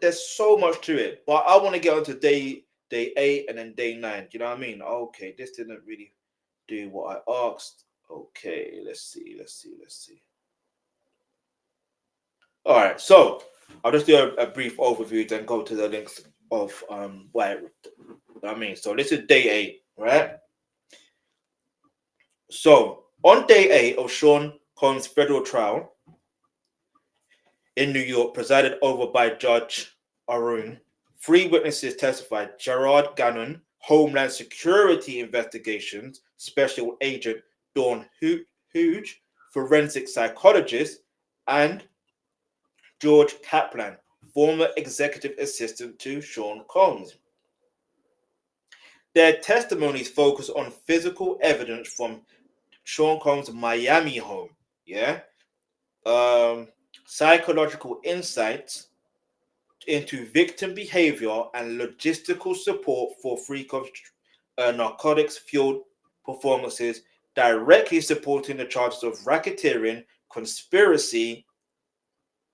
there's so much to it, but I want to get onto day 8 and then day 9. Do you know what I mean? Okay, this didn't really do what I asked. Okay, let's see. All right, so I'll just do a brief overview, then go to the links of what I mean. So this is day 8, right? So on day 8 of Sean Combs' federal trial in New York, presided over by Judge Arun, 3 witnesses testified: Gerard Gannon, Homeland Security Investigations Special Agent Dawn Hooge, forensic psychologist, and George Kaplan, former executive assistant to Sean Combs. Their testimonies focus on physical evidence from Sean Combs' Miami home, psychological insights into victim behavior and logistical support for free narcotics-fueled performances, directly supporting the charges of racketeering, conspiracy,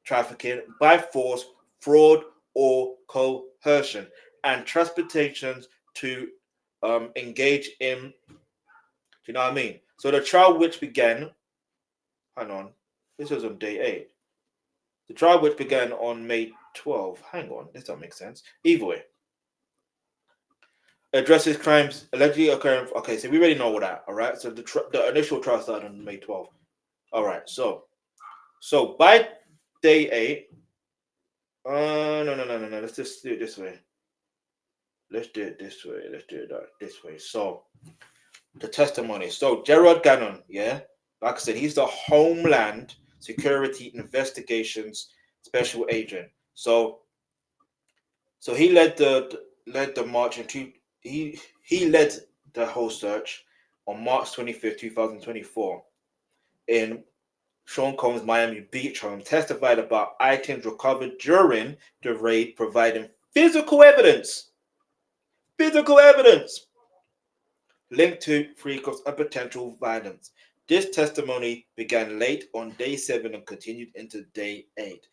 trafficking by force, fraud, or coercion, and transportations to engage in. Do you know what I mean? So the trial, which began, hang on, this was on day 8. The trial, which began on May 12. Hang on, this doesn't make sense. Either way, addresses crimes allegedly occurring. Okay, so we already know all that. All right. So the initial trial started on May 12. All right. So by day 8. No. Let's just do it this way. Let's do it this way. So the testimony. So Gerard Gannon, like I said, he's the Homeland Security Investigations Special Agent. So he led the march into he led the whole search on March 25th, 2024 in Sean Combs' Miami Beach home, testified about items recovered during the raid, providing physical evidence linked to freak-offs and potential violence. This testimony began late on day 7 and continued into day 8.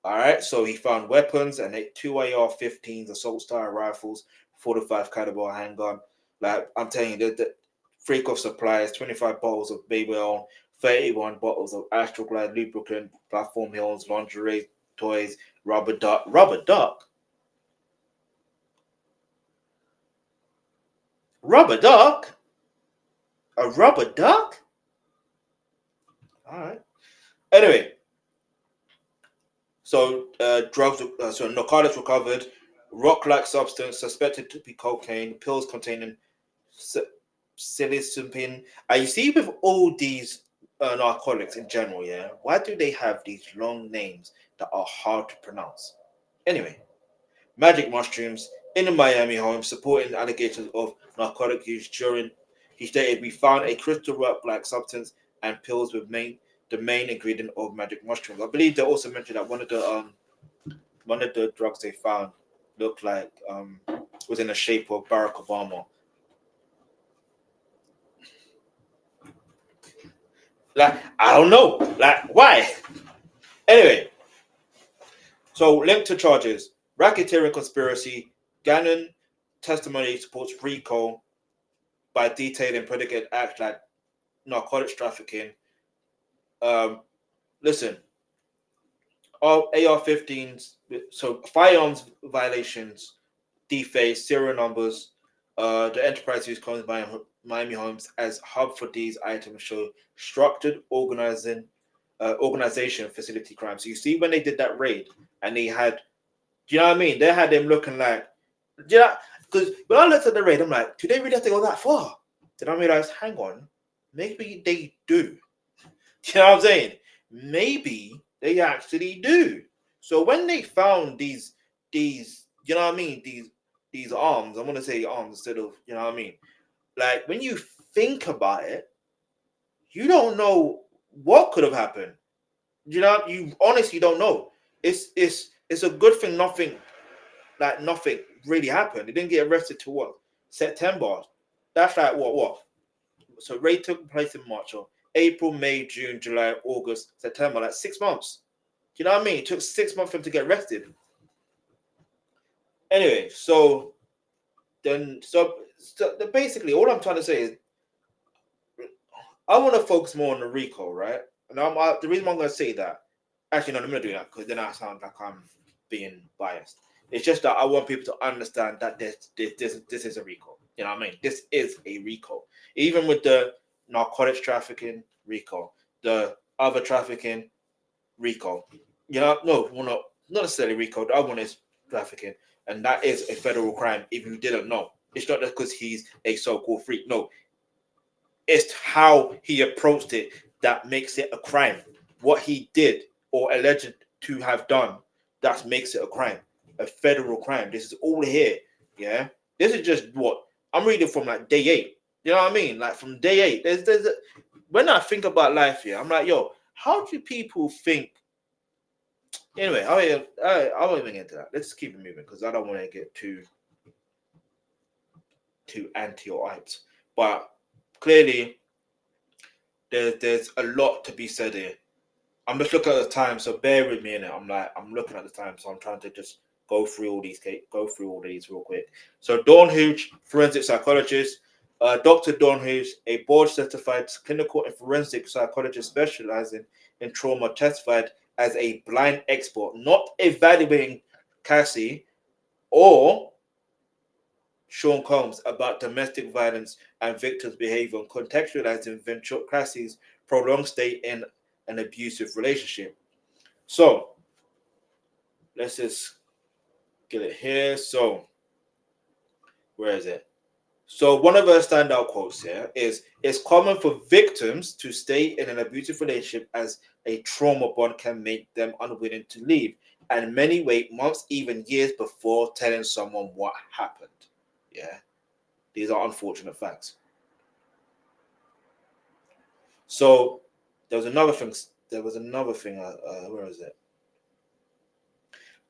All right, so he found weapons and 2 AR-15s, assault-style rifles, 45 caliber handgun. Like I'm telling you, the freak-off supplies, 25 bottles of baby oil, 31 bottles of Astroglide lubricant, platform hills, lingerie, toys, rubber duck. Rubber duck? Rubber duck? A rubber duck? All right. Anyway, so narcotics recovered, rock-like substance suspected to be cocaine, pills containing psilocybin. You see, with all these narcotics in general, why do they have these long names that are hard to pronounce? Anyway, magic mushrooms in the Miami home, supporting allegations of narcotic use. During, he stated, we found a crystal rock-like substance and pills with the main ingredient of magic mushrooms. I believe they also mentioned that one of the drugs they found looked like was in the shape of Barack Obama. Like, I don't know. Like, why? Anyway, so linked to charges: racketeering, conspiracy. Gannon testimony supports RICO by detailing predicate acts like narcotics trafficking. Listen, all AR-15s, so firearms violations, defaced serial numbers. The enterprise use comes by Miami Homes as hub for these items show structured organization facility crime. So you see when they did that raid and they had, do you know what I mean? They had them looking like, do you know? Because when I looked at the raid, I'm like, do they really have to go that far? Then I realized, hang on, maybe they do. Do you know what I'm saying? Maybe they actually do. So when they found these, you know what I mean? These arms, I'm gonna say arms instead of, you know what I mean? Like when you think about it, you don't know what could have happened. You know, you honestly don't know. It's a good thing nothing really happened. They didn't get arrested till what? September. That's like what? So raid took place in March or April, May, June, July, August, September, like 6 months. Do you know what I mean? It took 6 months for him to get arrested. Anyway, so basically, all I'm trying to say is I want to focus more on the RICO, right? And the reason why I'm going to say that, actually, no, I'm going to do that because then I sound like I'm being biased. It's just that I want people to understand that this is a RICO. You know what I mean? This is a RICO. Even with the narcotics trafficking RICO, the other trafficking RICO. You know, no, well, not necessarily RICO. The other one is trafficking, and that is a federal crime. If you didn't know, it's not just because he's a so-called freak. No, it's how he approached it that makes it a crime. What he did or alleged to have done, that makes it a crime, a federal crime. This is all here. Yeah, this is just what I'm reading from like day 8. You know what I mean? Like from day 8. When I think about life here, I'm like, yo, how do people think? Anyway, I won't even get into that. Let's keep it moving because I don't want to get too anti or hyped. But clearly, there's a lot to be said here. I'm just looking at the time, so bear with me in it. I'm looking at the time, so I'm trying to just go through all these real quick. So Dawn Hooch, forensic psychologist, Dr. Dawn Hooch, a board certified clinical and forensic psychologist specializing in trauma, testified as a blind expert, not evaluating Cassie or Sean Combs about domestic violence and victims' behavior, and contextualizing Cassie's prolonged stay in an abusive relationship. So let's just get it here. So where is it? So one of her standout quotes here is: "It's common for victims to stay in an abusive relationship as a trauma bond can make them unwilling to leave, and many wait months, even years before telling someone what happened." Yeah, these are unfortunate facts. So there was another thing. Where is it?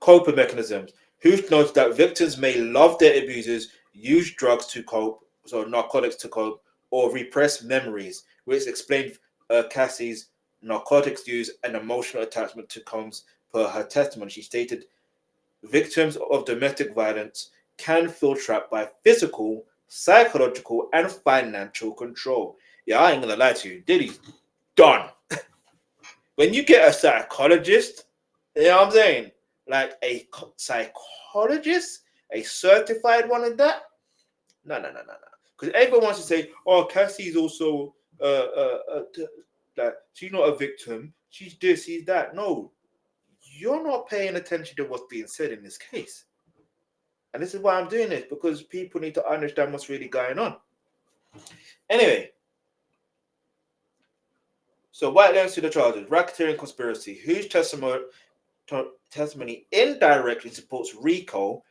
Coping mechanisms. Who notes that victims may love their abusers, use drugs to cope, so narcotics to cope, or repress memories, which explained Cassie's narcotics use and emotional attachment to Combs per her testimony. She stated, "Victims of domestic violence can feel trapped by physical, psychological, and financial control." Yeah, I ain't gonna lie to you. Diddy's done. When you get a psychologist, you know what I'm saying? Like a psychologist, a certified one of that? No. Because everyone wants to say, "Oh, Cassie's also that she's not a victim. She's this, she's that." No, you're not paying attention to what's being said in this case. And this is why I'm doing this, because people need to understand what's really going on. Anyway, so what leads to the charges? Racketeering conspiracy. Whose testimony indirectly supports RICO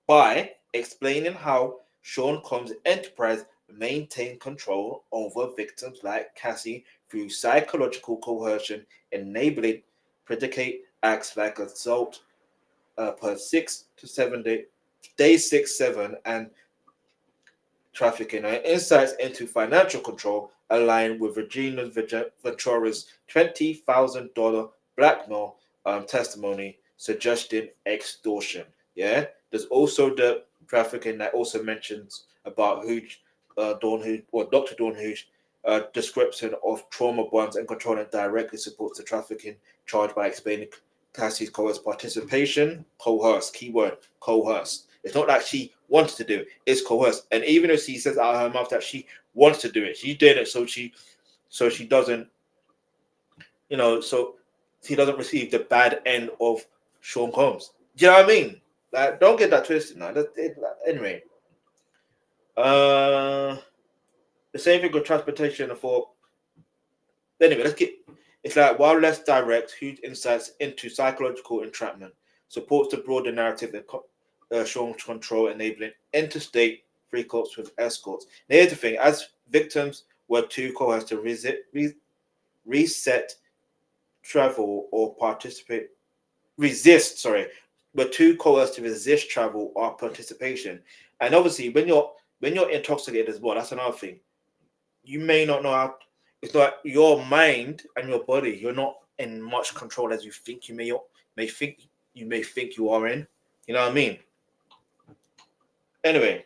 by explaining how Sean Combs' enterprise maintained control over victims like Cassie through psychological coercion, enabling predicate acts like assault per 6 to 7 days 6 7, and trafficking. And insights into financial control align with Regina Ventura's $20,000 blackmail testimony suggesting extortion. Yeah, there's also the trafficking that also mentions about Dr. Dawn Hooch description of trauma bonds and controlling directly supports the trafficking charge by explaining Cassie's coerced participation. Coerced, keyword, coerced. It's not like she wants to do it; it's coerced. And even if she says out of her mouth that she wants to do it, she did it so she doesn't, so he doesn't receive the bad end of Sean Combs. Do you know what I mean? Like, don't get that twisted now. Anyway, uh, the same thing with transportation for. Anyway, let's get. It's like, while less direct, huge insights into psychological entrapment supports the broader narrative that Sean control, enabling interstate free courts with escorts. Now, here's the thing: as victims were too coerced to reset travel or participate resist sorry were too coerced to resist travel or participation. And obviously when you're intoxicated as well, that's another thing. You may not know how. It's like your mind and your body, you're not in much control as you think you may think you are in. You know what I mean? Anyway,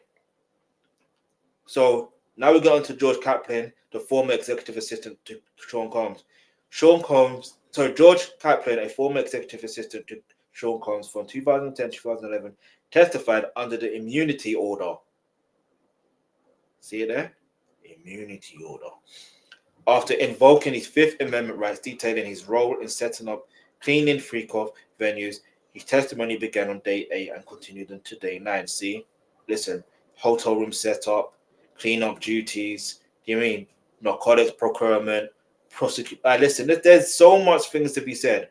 so now we go on to George Kaplan, the former executive assistant to Sean Combs. George Kaplan, a former executive assistant to Sean Combs from 2010 to 2011, testified under the immunity order. See it there? Immunity order. After invoking his Fifth Amendment rights, detailing his role in setting up cleaning freak-off venues, his testimony began on day 8 and continued until day 9. See? Listen, hotel room setup, clean-up duties, you mean narcotics procurement, prosecute. Listen, there's so much things to be said.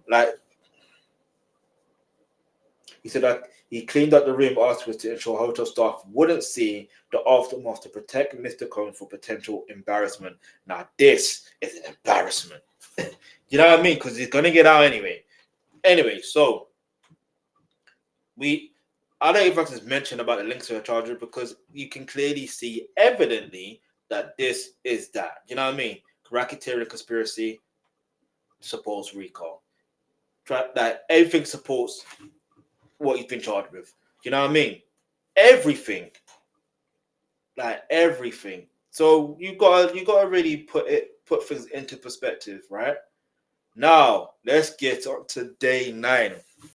Like, he said that he cleaned up the room afterwards to ensure hotel staff wouldn't see the aftermath to protect Mr. Cohen for potential embarrassment. Now, this is an embarrassment. You know what I mean? Because he's going to get out anyway. Anyway, so I don't even just mention about the links to the charger because you can clearly see evidently that this is that. You know what I mean? Racketeering conspiracy supports RICO. That everything supports what he's been charged with. You know what I mean? Everything. Like everything. So you gotta really put things into perspective, right? Now let's get on to day 9.